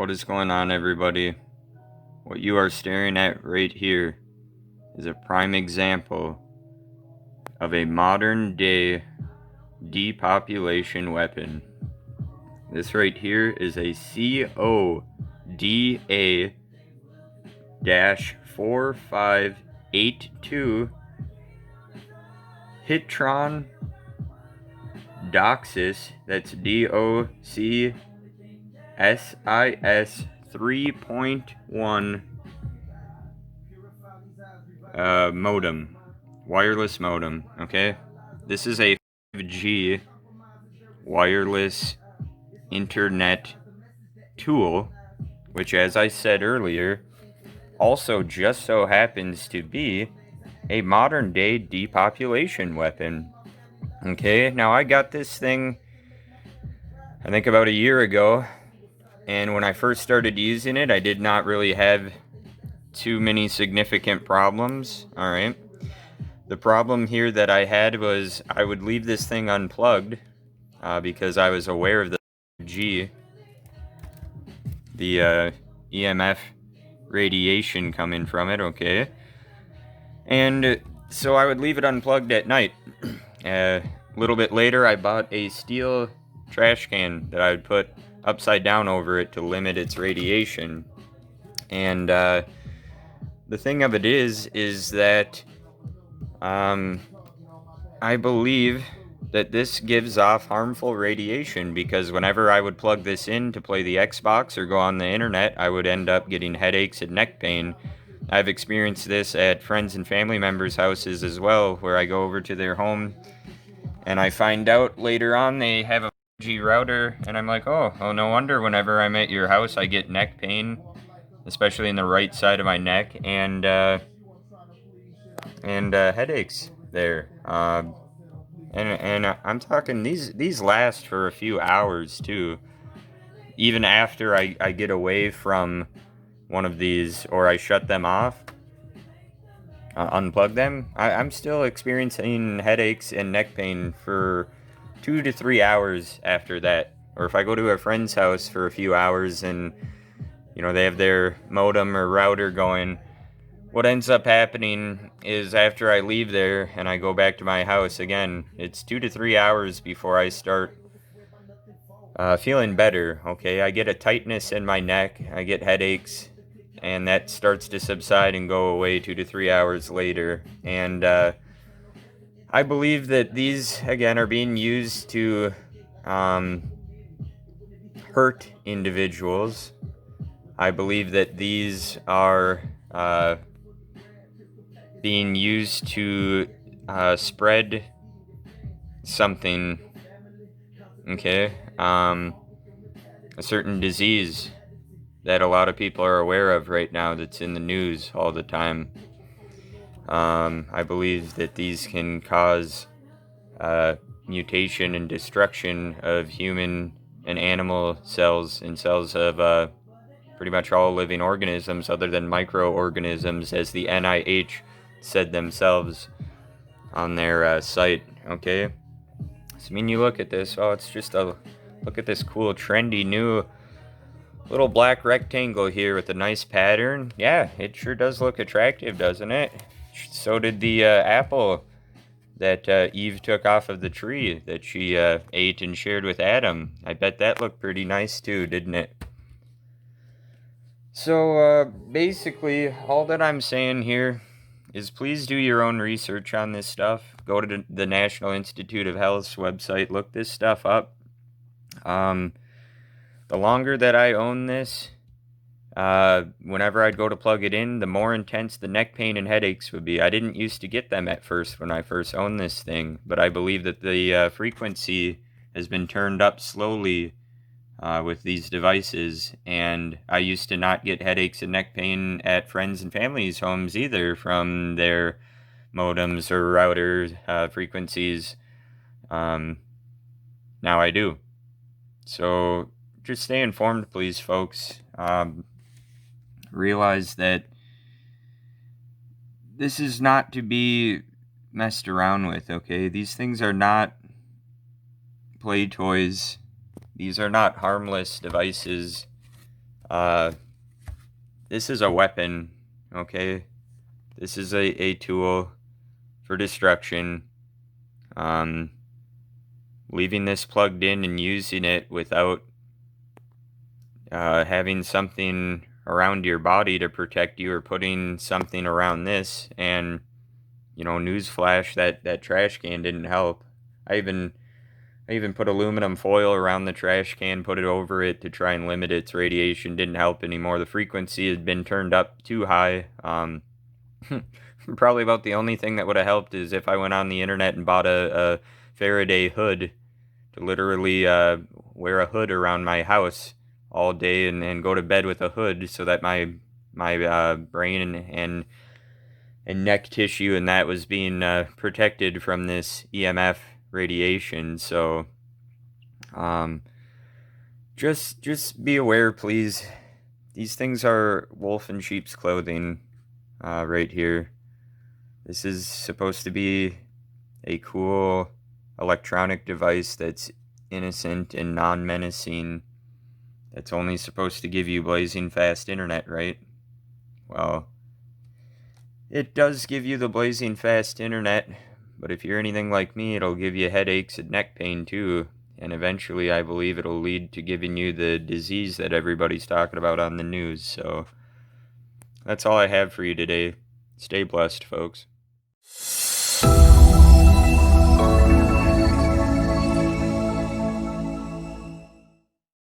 What is going on, everybody? What you are staring at right here is a prime example of a modern day depopulation weapon. This right here is a CODA-4582 Hitron Doxis, that's DOCSIS 3.1 modem, wireless modem, okay? This is a 5G wireless internet tool, which, as I said earlier, also just so happens to be a modern day depopulation weapon. Okay, now I got this thing, I think about a year ago, and when I first started using it, I did not really have too many significant problems, alright? The problem here that I had was I would leave this thing unplugged because I was aware of the EMF radiation coming from it, okay? And so I would leave it unplugged at night. A little bit later, I bought a steel trash can that I would put upside down over it to limit its radiation. And the thing of it is that I believe that this gives off harmful radiation because whenever I would plug this in to play the Xbox or go on the internet, I would end up getting headaches and neck pain. I've experienced this at friends and family members' houses as well, where I go over to their home and I find out later on they have a 5G router, and I'm like, oh, no wonder whenever I'm at your house I get neck pain, especially in the right side of my neck, and headaches there. And I'm talking these last for a few hours too. Even after I get away from one of these or I shut them off, unplug them, I'm still experiencing headaches and neck pain for 2 to 3 hours after that. Or if I go to a friend's house for a few hours and they have their modem or router going, what ends up happening is after I leave there and I go back to my house again, it's 2 to 3 hours before I start feeling better, okay? I get a tightness in my neck, I get headaches, and that starts to subside and go away 2 to 3 hours later. And I believe that these, again, are being used to hurt individuals. I believe that these are being used to spread something, okay? A certain disease that a lot of people are aware of right now that's in the news all the time. I believe that these can cause mutation and destruction of human and animal cells and cells of pretty much all living organisms other than microorganisms, as the N.I.H. said themselves on their site, okay? So, I mean, you look at this, it's just look at this cool, trendy, new little black rectangle here with a nice pattern. Yeah, it sure does look attractive, doesn't it? So did the apple that Eve took off of the tree that she ate and shared with Adam. I bet that looked pretty nice too, didn't it? So, basically, all that I'm saying here is please do your own research on this stuff. Go to the National Institute of Health's website, look this stuff up. The longer that I own this, whenever I'd go to plug it in, the more intense the neck pain and headaches would be. I didn't used to get them at first when I first owned this thing, but I believe that the frequency has been turned up slowly with these devices, and I used to not get headaches and neck pain at friends and family's homes either from their modems or router frequencies. Now I do. So just stay informed, please, folks. Realize that this is not to be messed around with, okay? These things are not play toys. These are not harmless devices. This is a weapon, okay? This is a tool for destruction. Leaving this plugged in and using it without having something around your body to protect you, or putting something around this, and newsflash, that trash can didn't help. I even put aluminum foil around the trash can, put it over it to try and limit its radiation. Didn't help anymore. The frequency had been turned up too high. Probably about the only thing that would have helped is if I went on the internet and bought a Faraday hood to literally wear a hood around my house all day and go to bed with a hood, so that my brain and neck tissue and that was being protected from this EMF radiation. So just be aware, please. These things are wolf in sheep's clothing. Right here, this is supposed to be a cool electronic device that's innocent and non-menacing, that's only supposed to give you blazing fast internet, right? Well, it does give you the blazing fast internet, but if you're anything like me, it'll give you headaches and neck pain too, and eventually I believe it'll lead to giving you the disease that everybody's talking about on the news. So that's all I have for you today. Stay blessed, folks.